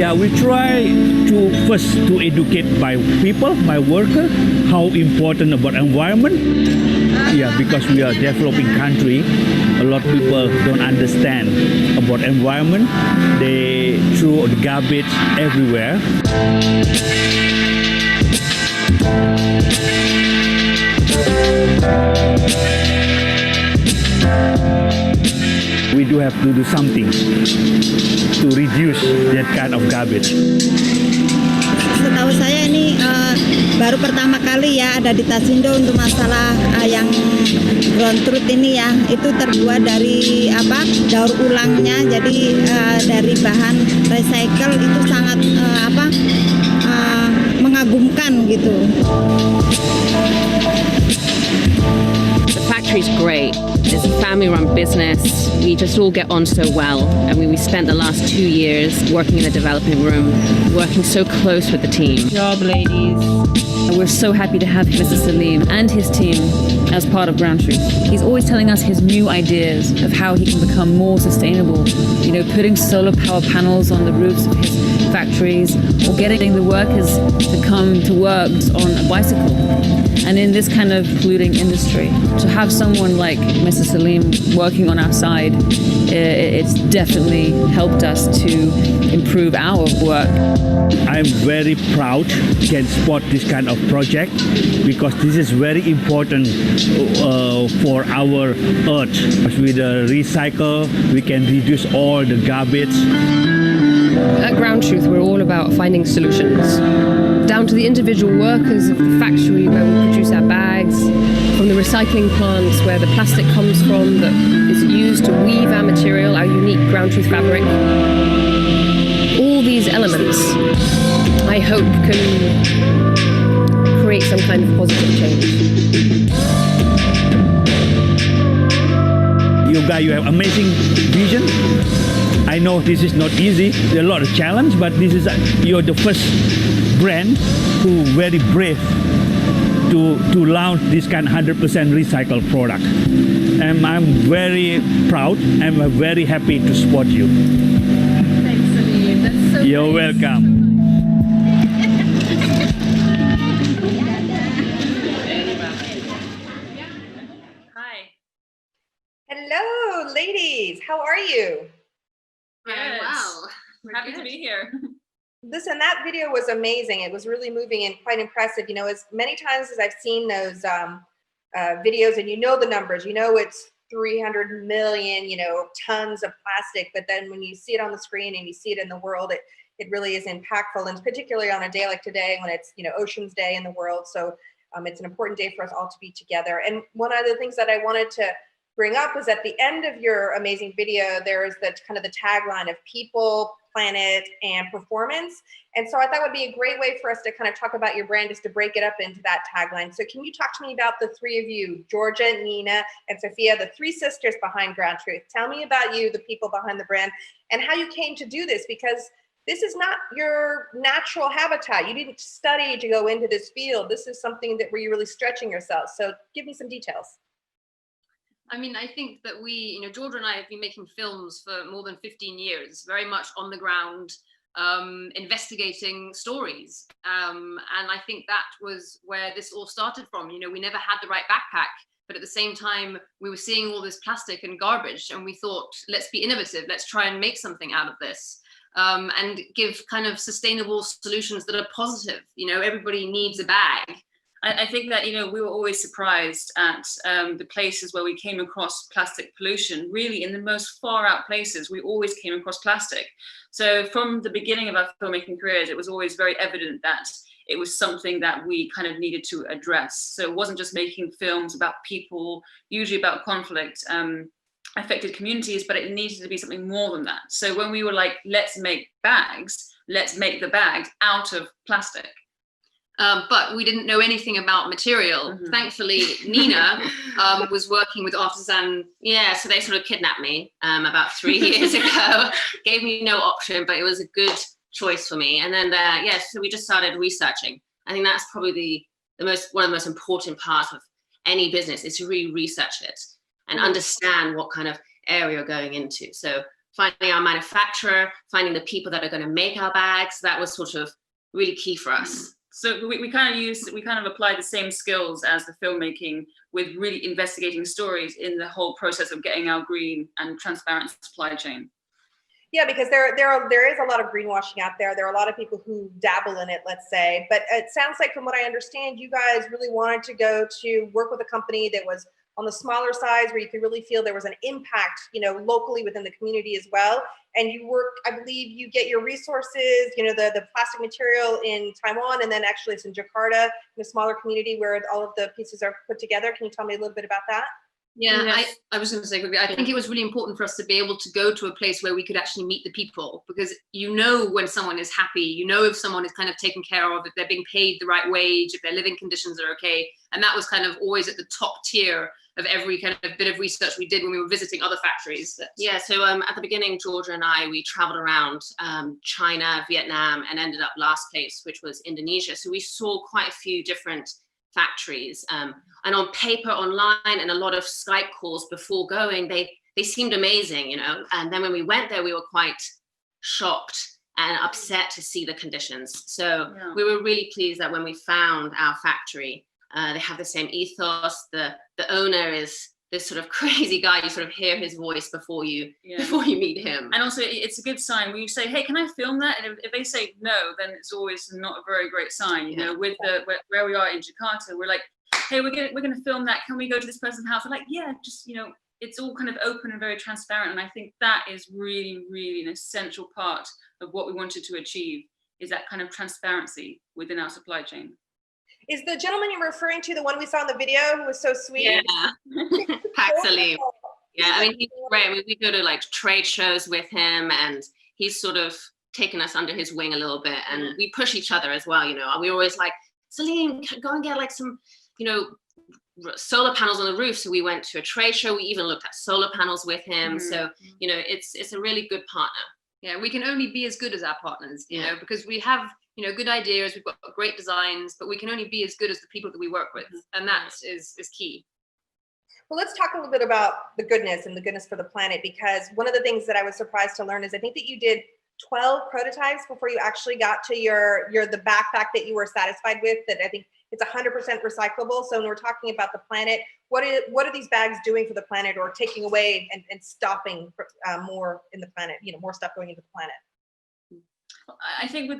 Yeah, we try to first to educate by people, by worker, how important about environment. Yeah, because we are a developing country, a lot of people don't understand about environment. They throw the garbage everywhere. We do have to do something to reduce that kind of garbage. Setahu saya ini baru pertama kali ya ada di Tasindo untuk masalah yang GROUNDTRUTH ini ya, itu terbuat dari daur ulangnya, jadi dari bahan recycle, itu sangat mengagumkan gitu. The factory's great. It's a family-run business. We just all get on so well. I mean, we spent the last 2 years working in the development room, working so close with the team. Good job, ladies. We're so happy to have Mr. Salim and his team as part of GROUNDTRUTH. He's always telling us his new ideas of how he can become more sustainable. You know, putting solar power panels on the roofs of his factories, or getting the workers to come to work on a bicycle. And in this kind of polluting industry, to have someone like Mr. Salim working on our side, it's definitely helped us to improve our work. I'm very proud can support this kind of project because this is very important for our earth. With the recycle, we can reduce all the garbage. At GROUNDTRUTH, we're all about finding solutions, down to the individual workers of the factory where we produce our bags, from the recycling plants where the plastic comes from that is used to weave our material, our unique GROUNDTRUTH fabric. All these elements, I hope, can create some kind of positive change. You guys, you have amazing vision. I know this is not easy. There are a lot of challenge, but this is you're the first brand who very brave to launch this kind of 100% recycled product. And I'm very proud and I'm very happy to support you. Thanks, Salim. That's so You're nice. welcome. Hi. Hello, ladies. How are you? Very well. We're happy to be here. Listen, that video was amazing. It was really moving and quite impressive. You know, as many times as I've seen those videos, and you know the numbers, you know it's 300 million, you know, tons of plastic. But then when you see it on the screen and you see it in the world, it really is impactful, and particularly on a day like today when it's, you know, Oceans Day in the world. So it's an important day for us all to be together. And one of the things that I wanted to bring up is at the end of your amazing video, there is the kind of the tagline of people, planet, and performance. And so I thought it would be a great way for us to kind of talk about your brand, is to break it up into that tagline. So can you talk to me about the three of you, Georgia, Nina, and Sophia, the three sisters behind GROUNDTRUTH? Tell me about you, the people behind the brand, and how you came to do this, because this is not your natural habitat. You didn't study to go into this field. This is something that where you're really stretching yourself. So give me some details. I mean, I think that we, you know, Georgia and I have been making films for more than 15 years, very much on the ground, investigating stories. And I think that was where this all started from. You know, we never had the right backpack, but at the same time, we were seeing all this plastic and garbage, and we thought, let's be innovative, let's try and make something out of this. And give kind of sustainable solutions that are positive. You know, everybody needs a bag. I think that, you know, we were always surprised at the places where we came across plastic pollution. Really, in the most far out places, we always came across plastic. So from the beginning of our filmmaking careers, it was always very evident that it was something that we kind of needed to address. So it wasn't just making films about people, usually about conflict, affected communities, but it needed to be something more than that. So when we were like, let's make bags, let's make the bags out of plastic. But we didn't know anything about material. Mm-hmm. Thankfully, Nina was working with artisan. Yeah, so they sort of kidnapped me about 3 years ago, gave me no option, but it was a good choice for me. And then, so we just started researching. I think that's probably one of the most important parts of any business, is to really research it and understand what kind of area you're going into. So finding our manufacturer, finding the people that are going to make our bags. That was sort of really key for us. So we kind of apply the same skills as the filmmaking with really investigating stories in the whole process of getting our green and transparent supply chain. Yeah, because there is a lot of greenwashing out there. There are a lot of people who dabble in it, let's say. But it sounds like, from what I understand, you guys really wanted to go to work with a company that was on the smaller size, where you could really feel there was an impact, locally within the community as well. And you work, I believe you get your resources, the plastic material in Taiwan, and then actually it's in Jakarta, in a smaller community where all of the pieces are put together. Can you tell me a little bit about that? Yeah, Yes. I was going to say quickly, I think it was really important for us to be able to go to a place where we could actually meet the people, because when someone is happy, if someone is kind of taken care of, if they're being paid the right wage, if their living conditions are okay. And that was kind of always at the top tier of every kind of bit of research we did when we were visiting other factories. Yeah, so at the beginning, Georgia and I, we traveled around China, Vietnam, and ended up last place, which was Indonesia. So we saw quite a few different factories, and on paper, online, and a lot of Skype calls before going, they seemed amazing, and then when we went there, we were quite shocked and upset to see the conditions. So we were really pleased that when we found our factory, they have the same ethos. The owner is this sort of crazy guy. You sort of hear his voice before you meet him. And also, it's a good sign when you say, "Hey, can I film that?" And if they say no, then it's always not a very great sign. With where we are in Jakarta, we're like, "Hey, we're gonna film that. Can we go to this person's house?" They're like, "Yeah, just it's all kind of open and very transparent." And I think that is really, really an essential part of what we wanted to achieve, is that kind of transparency within our supply chain. Is the gentleman you're referring to the one we saw in the video who was so sweet? Yeah, Salim. Yeah, I mean, he's great. I mean, we go to like trade shows with him, and he's sort of taken us under his wing a little bit, and we push each other as well. We're always like, Salim, go and get like some, solar panels on the roof. So we went to a trade show. We even looked at solar panels with him. So, it's a really good partner. Yeah, we can only be as good as our partners, because we have, good ideas, we've got great designs, but we can only be as good as the people that we work with. And that is key. Well, let's talk a little bit about the goodness and the goodness for the planet, because one of the things that I was surprised to learn is I think that you did 12 prototypes before you actually got to the backpack that you were satisfied with, that I think it's 100% recyclable. So when we're talking about the planet, what are these bags doing for the planet, or taking away and stopping more in the planet, more stuff going into the planet? I think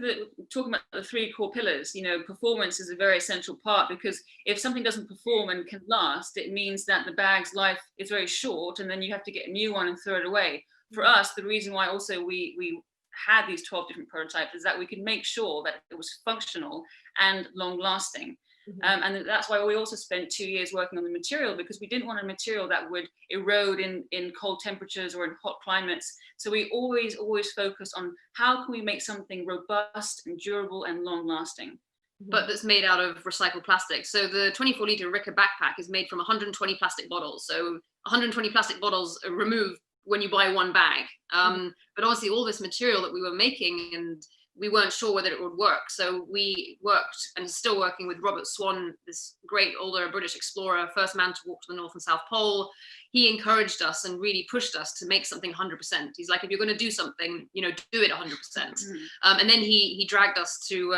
talking about the three core pillars, performance is a very essential part, because if something doesn't perform and can last, it means that the bag's life is very short, and then you have to get a new one and throw it away. For us, the reason why also we had these 12 different prototypes is that we could make sure that it was functional and long lasting. And that's why we also spent 2 years working on the material, because we didn't want a material that would erode in cold temperatures or in hot climates. So we always focus on how can we make something robust and durable and long lasting. But that's made out of recycled plastic. So the 24-liter Rika backpack is made from 120 plastic bottles. So 120 plastic bottles are removed when you buy one bag. But obviously all this material that we were making, and we weren't sure whether it would work. So we worked, and still working, with Robert Swan, this great older British explorer, first man to walk to the North and South Pole. He encouraged us and really pushed us to make something 100%. He's like, if you're going to do something, do it 100%. And then he dragged us to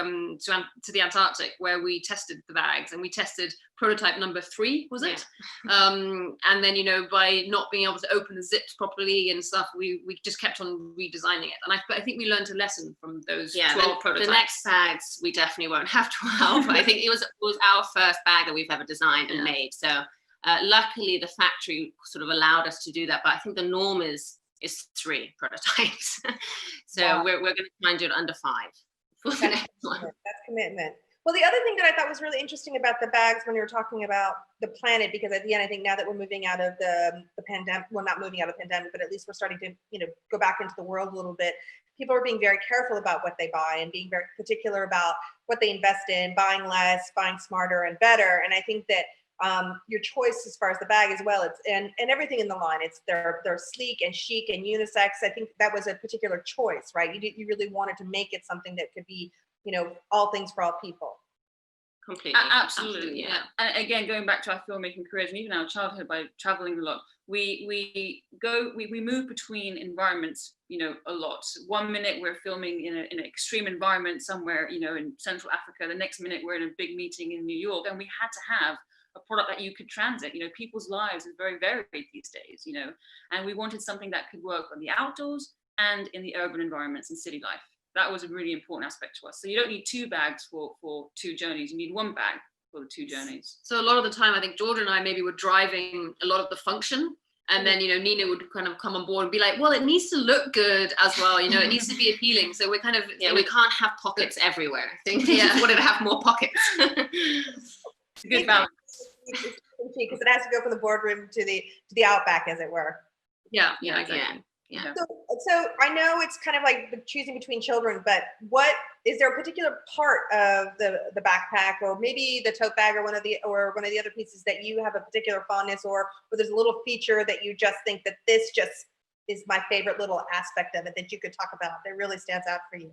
the Antarctic, where we tested the bags, and we tested prototype number 3, was it? And then, by not being able to open the zips properly and stuff, we just kept on redesigning it. And I think we learned a lesson from those 12 prototypes. The next bags, we definitely won't have 12. I think it was our first bag that we've ever designed and made. So luckily the factory sort of allowed us to do that, but I think the norm is 3 prototypes. So we're going to try and do it under 5 for the next one. That's commitment. Well, the other thing that I thought was really interesting about the bags, when you were talking about the planet, because at the end, I think now that we're moving out of the pandemic, well, not moving out of the pandemic, but at least we're starting to, go back into the world a little bit. People are being very careful about what they buy, and being very particular about what they invest in, buying less, buying smarter and better. And I think that your choice as far as the bag as well, it's and everything in the line, they're sleek and chic and unisex. I think that was a particular choice, right? You really wanted to make it something that could be, all things for all people. Completely. Absolutely. Yeah. And again, going back to our filmmaking careers and even our childhood, by traveling a lot, we move between environments, a lot. 1 minute we're filming in an extreme environment somewhere, in Central Africa. The next minute we're in a big meeting in New York, and we had to have a product that you could transit. People's lives are very varied these days, and we wanted something that could work on the outdoors and in the urban environments and city life. That was a really important aspect to us. So you don't need 2 bags for 2 journeys. You need 1 bag for the 2 journeys. So a lot of the time, I think Georgia and I maybe were driving a lot of the function. And then, Nina would kind of come on board and be like, well, it needs to look good as well. It needs to be appealing. So we're kind of, we can't have pockets everywhere. I think we Yeah. wanted to have more pockets. It's a good balance. Because it has to go from the boardroom to the outback, as it were. Yeah, exactly. Yeah. So I know it's kind of like choosing between children, but what is there a particular part of the backpack, or maybe the tote bag, or one of the other pieces that you have a particular fondness, or there's a little feature that you just think that this just is my favorite little aspect of it that you could talk about that really stands out for you?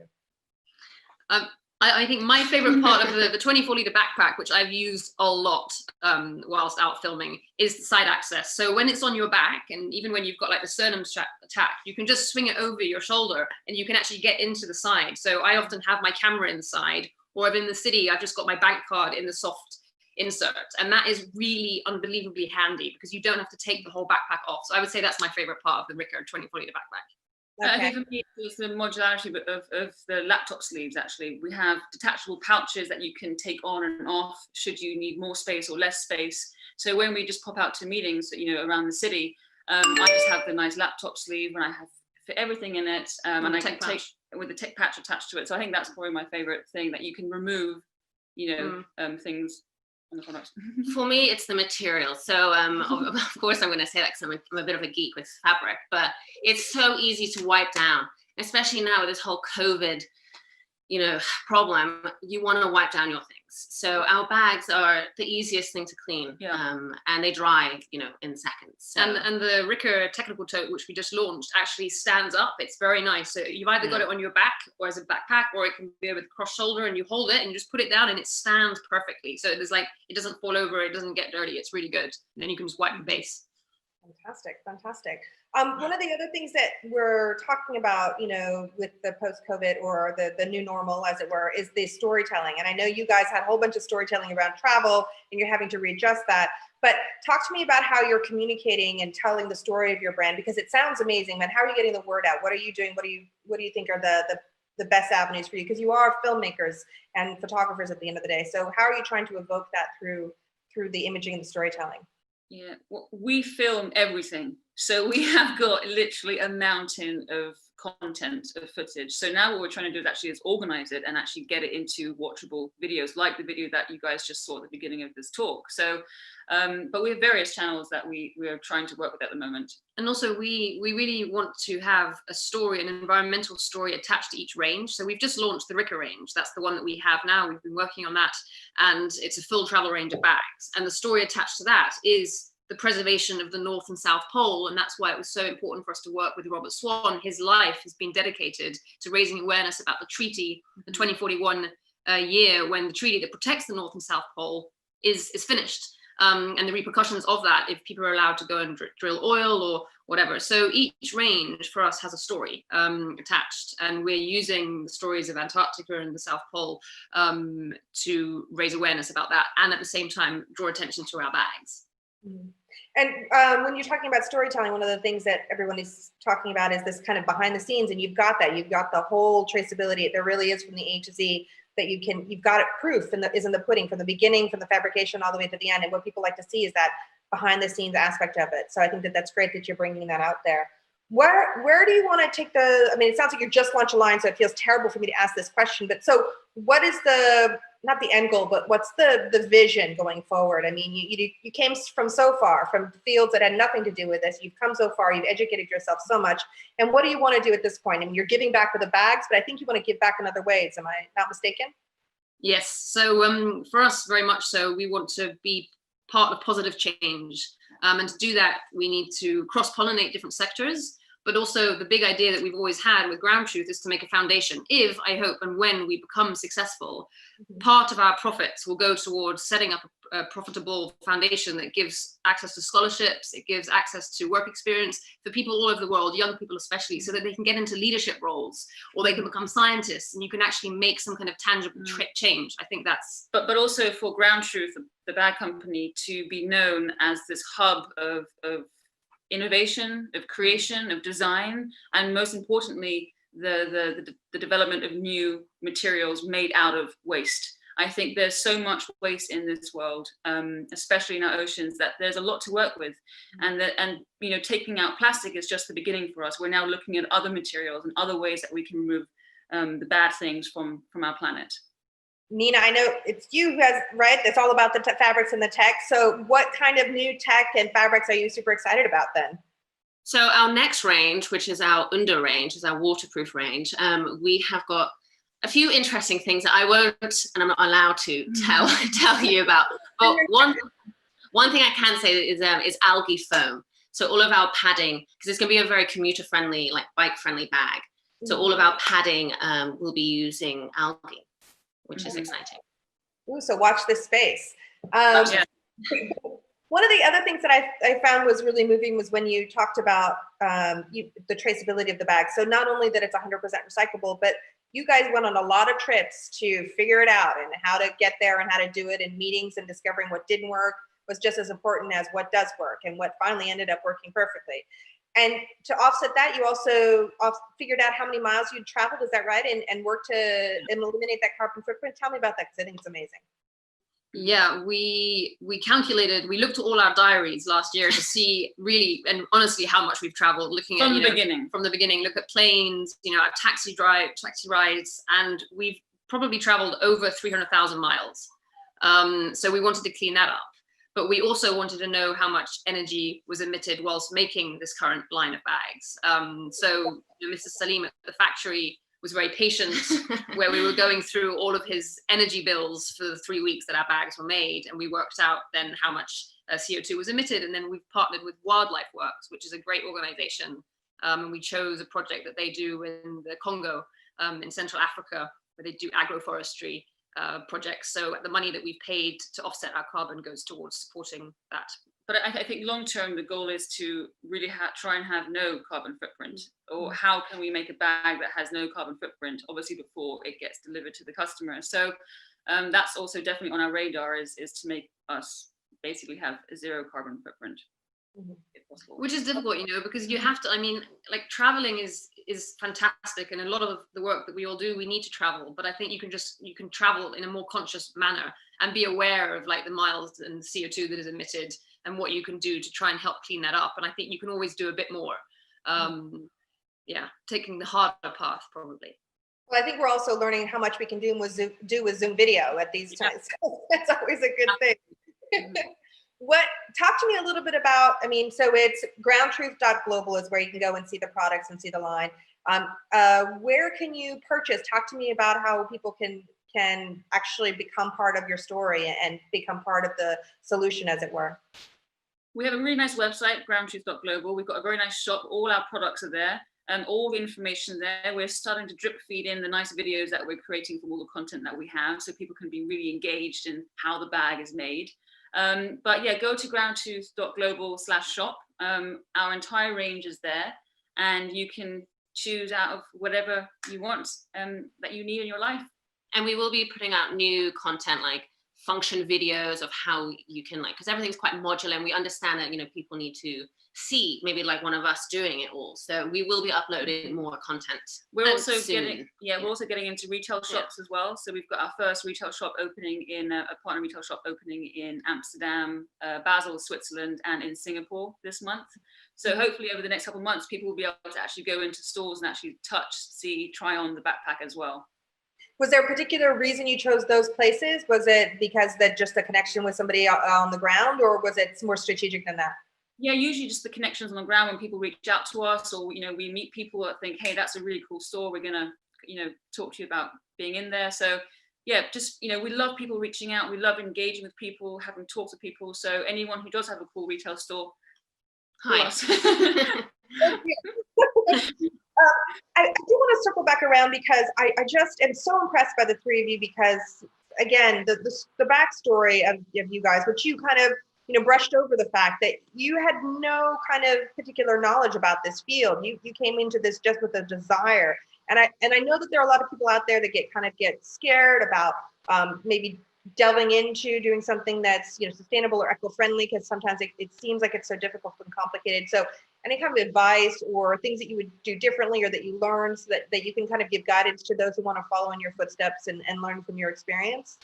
I think my favorite part of the 24-liter backpack, which I've used a lot whilst out filming, is the side access. So when it's on your back, and even when you've got like the sternum strap attached, you can just swing it over your shoulder and you can actually get into the side. So I often have my camera inside, or if in the city, I've just got my bank card in the soft insert. And that is really unbelievably handy because you don't have to take the whole backpack off. So I would say that's my favorite part of the Ricker 24-liter backpack. I think for me, it's the modularity of the laptop sleeves. Actually, we have detachable pouches that you can take on and off should you need more space or less space. So when we just pop out to meetings, around the city, I just have the nice laptop sleeve and I have fit everything in it, and I can take with the tech patch attached to it. So I think that's probably my favorite thing, that you can remove, things. For me, it's the material. So of course I'm going to say that because I'm a bit of a geek with fabric, but it's so easy to wipe down, especially now with this whole COVID problem. You want to wipe down your things. So our bags are the easiest thing to clean, and they dry in seconds. So. And the Ricker technical tote, which we just launched, actually stands up. It's very nice. So you've either got it on your back or as a backpack, or it can be with cross shoulder, and you hold it and you just put it down and it stands perfectly. So there's it doesn't fall over, it doesn't get dirty. It's really good. And then you can just wipe the base. Fantastic. One of the other things that we're talking about, with the post-COVID or the new normal, as it were, is the storytelling. And I know you guys had a whole bunch of storytelling around travel, and you're having to readjust that. But talk to me about how you're communicating and telling the story of your brand, because it sounds amazing. But how are you getting the word out? What are you doing? What do you think are the best avenues for you? Because you are filmmakers and photographers at the end of the day. So how are you trying to evoke that through the imaging and the storytelling? Yeah, well, we film everything. So we have got literally a mountain of content, of footage. So now what we're trying to do is organize it and actually get it into watchable videos, like the video that you guys just saw at the beginning of this talk. So, but we have various channels that we are trying to work with at the moment. And also we really want to have a story, an environmental story attached to each range. So we've just launched the Ricker range. That's the one that we have now. We've been working on that, and it's a full travel range of bags. And the story attached to that is the preservation of the North and South Pole. And that's why it was so important for us to work with Robert Swan. His life has been dedicated to raising awareness about the treaty, the 2041 year, when the treaty that protects the North and South Pole is finished. And the repercussions of that if people are allowed to go and drill oil or whatever. So each range for us has a story attached, and we're using the stories of Antarctica and the South Pole to raise awareness about that, and at the same time draw attention to our bags. And when you're talking about storytelling, one of the things that everyone is talking about is this kind of behind the scenes, and you've got the whole traceability. There really is, from the A to Z, that you've got it proof, and is in the pudding, from the beginning, from the fabrication all the way to the end. And what people like to see is that behind the scenes aspect of it. So I think that's great that you're bringing that out there. Where do you want to take it sounds like you just launched a line, so it feels terrible for me to ask this question, but so what is not the end goal, but what's the vision going forward? I mean, you came from so far, from fields that had nothing to do with this. You've come so far, you've educated yourself so much. And what do you want to do at this point? I mean, you're giving back with the bags, but I think you want to give back in other ways. Am I not mistaken? Yes. So for us, very much so, we want to be part of positive change. And to do that, we need to cross-pollinate different sectors, But also the big idea that we've always had with Ground Truth is to make a foundation. If, I hope, and when we become successful, part of our profits will go towards setting up a profitable foundation that gives access to scholarships, it gives access to work experience for people all over the world, young people especially, so that they can get into leadership roles, or they can become scientists, and you can actually make some kind of tangible change. I think that's... But also for Ground Truth, the bag company, to be known as this hub of innovation, of creation, of design, and most importantly, the development of new materials made out of waste. I think there's so much waste in this world, especially in our oceans, that there's a lot to work with, and you know, taking out plastic is just the beginning for us. We're now looking at other materials and other ways that we can remove the bad things from our planet. Nina, I know it's you who has, right? It's all about the fabrics and the tech. So what kind of new tech and fabrics are you super excited about then? So our next range, which is our ODDA range, is our waterproof range. We have got a few interesting things that I won't, and I'm not allowed to tell you about. But one thing I can say is algae foam. So all of our padding, because it's going to be a very commuter-friendly, like bike-friendly bag. So all of our padding will be using algae, which is exciting. Ooh, so watch this space. One of the other things that I found was really moving was when you talked about the traceability of the bag. So not only that it's 100% recyclable, but you guys went on a lot of trips to figure it out, and how to get there and how to do it, and meetings, and discovering what didn't work was just as important as what does work and what finally ended up working perfectly. And to offset that, you also figured out how many miles you'd traveled, is that right? And worked to eliminate that carbon footprint. Tell me about that, because I think it's amazing. Yeah, we calculated, we looked at all our diaries last year to see really and honestly how much we've traveled, looking at, from the beginning, look at planes, you know, our taxi rides, and we've probably traveled over 300,000 miles. So we wanted to clean that up. But we also wanted to know how much energy was emitted whilst making this current line of bags. So Mr. Salim at the factory was very patient, where we were going through all of his energy bills for the 3 weeks that our bags were made, and we worked out then how much CO2 was emitted. And then we've partnered with Wildlife Works, which is a great organization. And we chose a project that they do in the Congo, in Central Africa, where they do agroforestry projects. So the money that we've paid to offset our carbon goes towards supporting that. But I think long term, the goal is to really try and have no carbon footprint. Or how can we make a bag that has no carbon footprint, obviously before it gets delivered to the customer. So that's also definitely on our radar, is to make us basically have a zero carbon footprint. If possible. Which is difficult, you know, because you have to, I mean, like traveling is fantastic, and a lot of the work that we all do, we need to travel, but I think you can travel in a more conscious manner and be aware of like the miles and CO2 that is emitted and what you can do to try and help clean that up. And I think you can always do a bit more. Yeah, taking the harder path probably. Well, I think we're also learning how much we can do with Zoom video at these times. That's always a good thing. Talk to me a little bit about, I mean, so it's groundtruth.global is where you can go and see the products and see the line. Where can you purchase? Talk to me about how people can actually become part of your story and become part of the solution, as it were. We have a really nice website, groundtruth.global. We've got a very nice shop. All our products are there, and all the information there. We're starting to drip feed in the nice videos that we're creating from all the content that we have, so people can be really engaged in how the bag is made. But yeah, go to groundtruth.global/shop. Our entire range is there, and you can choose out of whatever you want that you need in your life. And we will be putting out new content, like function videos of how you can, like, because everything's quite modular, and we understand that, you know, people need to see maybe like one of us doing it all. So we will be uploading more content. We're also getting into retail shops as well. So we've got our first retail shop opening in a partner retail shop opening in Amsterdam, Basel, Switzerland, and in Singapore this month. So hopefully over the next couple of months, people will be able to actually go into stores and actually touch, see, try on the backpack as well. Was there a particular reason you chose those places? Was it because that just a connection with somebody on the ground, or was it more strategic than that? Yeah, usually just the connections on the ground when people reach out to us, or, you know, we meet people that think, hey, that's a really cool store. We're going to, you know, talk to you about being in there. So yeah, just, you know, we love people reaching out. We love engaging with people, having talks with people. So anyone who does have a cool retail store, hi. I do want to circle back around because I just am so impressed by the three of you because, again, the backstory of you guys, which you kind of, brushed over the fact that you had no kind of particular knowledge about this field. You came into this just with a desire. And I know that there are a lot of people out there that get scared about maybe delving into doing something that's sustainable or eco-friendly, because sometimes it seems like it's so difficult and complicated. So any kind of advice or things that you would do differently or that you learned so that you can kind of give guidance to those who want to follow in your footsteps and learn from your experience?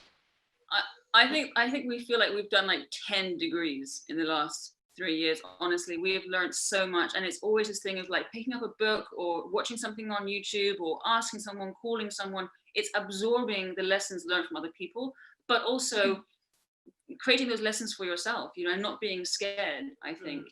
I think we feel like we've done like 10 degrees in the last 3 years. Honestly, we have learned so much, and it's always this thing of like picking up a book or watching something on YouTube or asking someone, calling someone. It's absorbing the lessons learned from other people, but also creating those lessons for yourself, and not being scared, I think.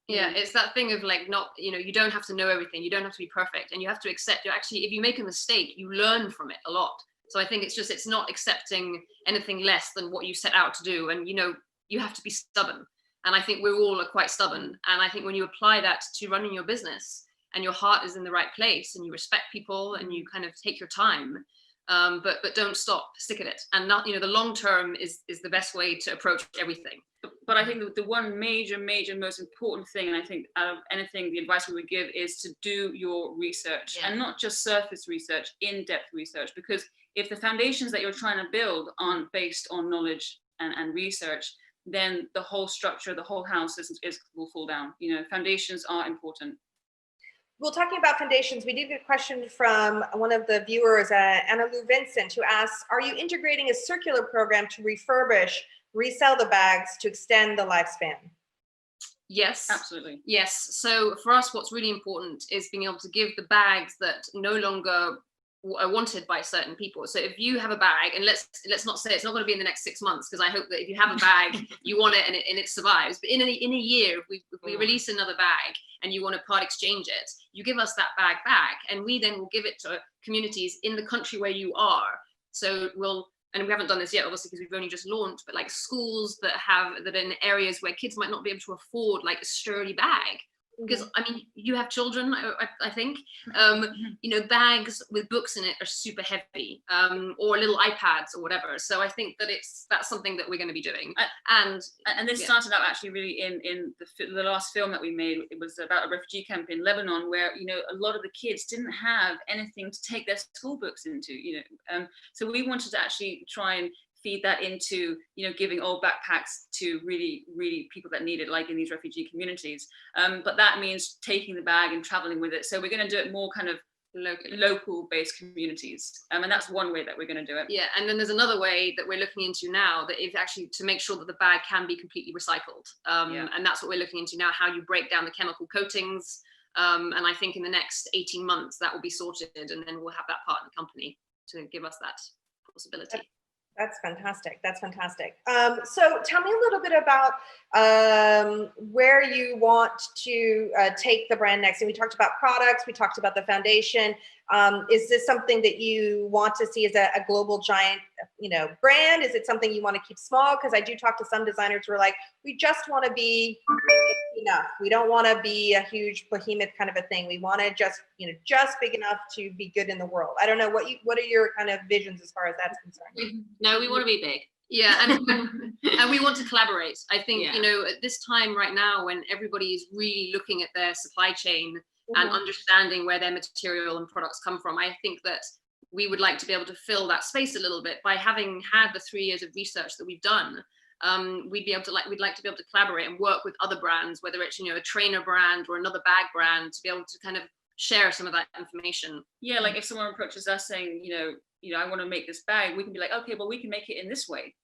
Yeah, it's that thing of like not, you don't have to know everything. You don't have to be perfect, and you have to accept. Actually, if you make a mistake, you learn from it a lot. So I think it's not accepting anything less than what you set out to do, and you have to be stubborn. And I think we're all quite stubborn. And I think when you apply that to running your business, and your heart is in the right place, and you respect people, and you kind of take your time, but don't stop, stick at it. And not, the long term is the best way to approach everything. But I think the one major, most important thing, and I think out of anything, the advice we would give is to do your research, and not just surface research, in-depth research, because if the foundations that you're trying to build aren't based on knowledge and research, then the whole structure, the whole house will fall down. Foundations are important. Well, talking about foundations, we did get a question from one of the viewers, Anna Lou Vincent, who asks, are you integrating a circular program to resell the bags to extend the lifespan? Yes, absolutely. Yes. So for us, what's really important is being able to give the bags that no longer are wanted by certain people. So if you have a bag, and let's not say it's not going to be in the next 6 months, because I hope that if you have a bag, you want it and it survives. But in a year, if we release another bag and you want to part exchange it, you give us that bag back, and we then will give it to communities in the country where you are. So and we haven't done this yet, obviously, because we've only just launched, but like schools that are in areas where kids might not be able to afford like a sturdy bag. Because I mean, you have children, I think, bags with books in it are super heavy, or little iPads or whatever. So I think that that's something that we're going to be doing. And this started out actually really in the last film that we made. It was about a refugee camp in Lebanon, where a lot of the kids didn't have anything to take their school books into. So we wanted to actually try and feed that into giving old backpacks to really people that need it, like in these refugee communities, but that means taking the bag and traveling with it. So we're going to do it more kind of local based communities, and that's one way that we're going to do it. Yeah, and then there's another way that we're looking into now, that is actually to make sure that the bag can be completely recycled, and that's what we're looking into now, how you break down the chemical coatings, and I think in the next 18 months that will be sorted, and then we'll have that partner company to give us that possibility. That's fantastic. That's fantastic. So tell me a little bit about where you want to take the brand next. And we talked about products, we talked about the foundation. Is this something that you want to see as a global giant, brand? Is it something you want to keep small? Because I do talk to some designers who are like, we just want to be enough. We don't want to be a huge behemoth kind of a thing. We want to just big enough to be good in the world. I don't know what are your kind of visions as far as that's concerned? No, we want to be big. Yeah, and we want to collaborate. I think, at this time right now, when everybody is really looking at their supply chain and understanding where their material and products come from, I think that we would like to be able to fill that space a little bit by having had the 3 years of research that we've done. We'd like to be able to collaborate and work with other brands, whether it's a trainer brand or another bag brand, to be able to kind of share some of that information. Yeah, like if someone approaches us saying, I want to make this bag, we can be like, okay, well, we can make it in this way.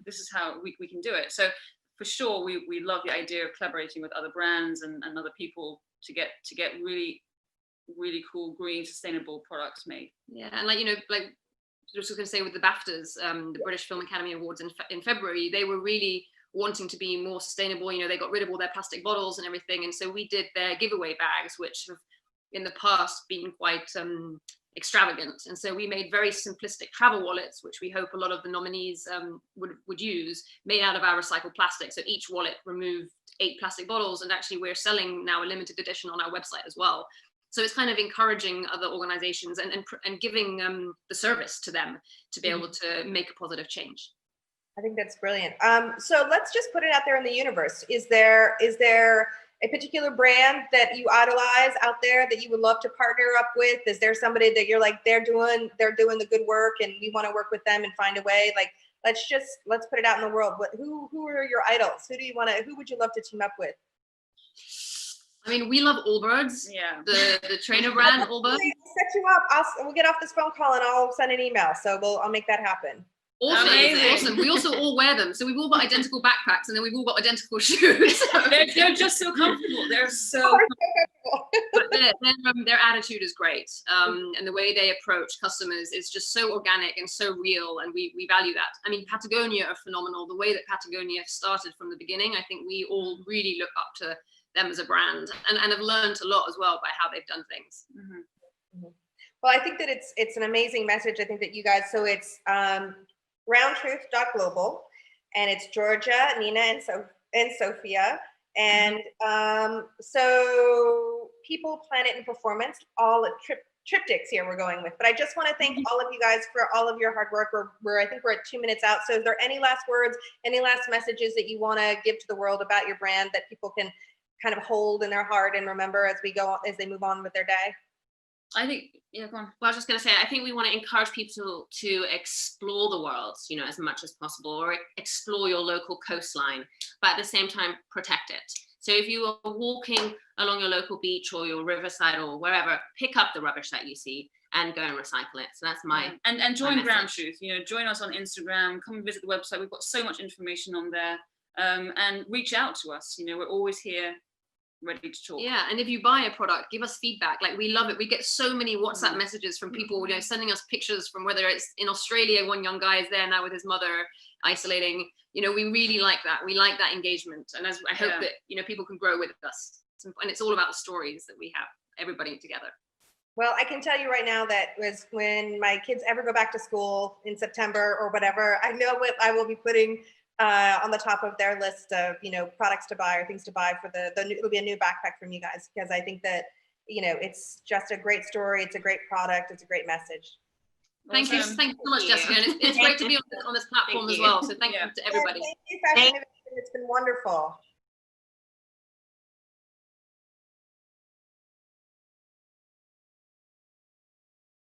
This is how we can do it. So for sure, we love the idea of collaborating with other brands and other people to get really, really cool, green, sustainable products made. Yeah, and like I was going to say, with the BAFTAs, the British Film Academy Awards in February, they were really wanting to be more sustainable. They got rid of all their plastic bottles and everything, and so we did their giveaway bags, which have in the past been quite extravagant. And so we made very simplistic travel wallets, which we hope a lot of the nominees would use, made out of our recycled plastic. So each wallet removed 8 plastic bottles, and actually we're selling now a limited edition on our website as well. So it's kind of encouraging other organizations and giving the service to them to be able to make a positive change. I think that's brilliant. So let's just put it out there in the universe. Is there a particular brand that you idolize out there that you would love to partner up with? Is there somebody that you're like, they're doing the good work and we want to work with them and find a way? Like, let's put it out in the world. Who are your idols? Who would you love to team up with? I mean, we love Allbirds. Yeah. The trainer brand Allbirds. I'll set you up. We'll get off this phone call and I'll send an email. So I'll make that happen. Awesome. Awesome. We also all wear them. So we've all got identical backpacks and then we've all got identical shoes. They're just so comfortable. They're so comfortable. But their attitude is great. And the way they approach customers is just so organic and so real. And we value that. I mean, Patagonia are phenomenal. The way that Patagonia started from the beginning, I think we all really look up to them as a brand and have learned a lot as well by how they've done things. Well, I think that it's an amazing message. I think that you guys, so it's GROUNDTRUTH.global, and it's Georgia, Nina, and Sophia. And so people, planet, and performance, all triptychs here we're going with. But I just want to thank all of you guys for all of your hard work. I think we're at 2 minutes out. So is there any last words, any last messages that you want to give to the world about your brand that people can kind of hold in their heart and remember as they move on with their day? I think, yeah, go on. Well, I was just going to say, I think we want to encourage people to explore the world, as much as possible, or explore your local coastline, but at the same time, protect it. So if you are walking along your local beach or your riverside or wherever, pick up the rubbish that you see and go and recycle it. So that's my and join GROUNDTRUTH. Join us on Instagram. Come and visit the website. We've got so much information on there, and reach out to us. We're always here, ready to talk. Yeah, and if you buy a product, give us feedback. Like, we love it. We get so many WhatsApp messages from people, sending us pictures from whether it's in Australia. One young guy is there now with his mother, isolating. We really like that. We like that engagement, and as I hope that people can grow with us. And it's all about the stories that we have, everybody together. Well, I can tell you right now that when my kids ever go back to school in September or whatever, I know what I will be putting on the top of their list of products to buy or things to buy for it'll be a new backpack from you guys, because I think that it's just a great story, it's a great product, it's a great message. Thank you so much, Jessica, and it's great to be on this platform as well, so thank you to everybody. Thank you, Fashinnovation. It's been wonderful.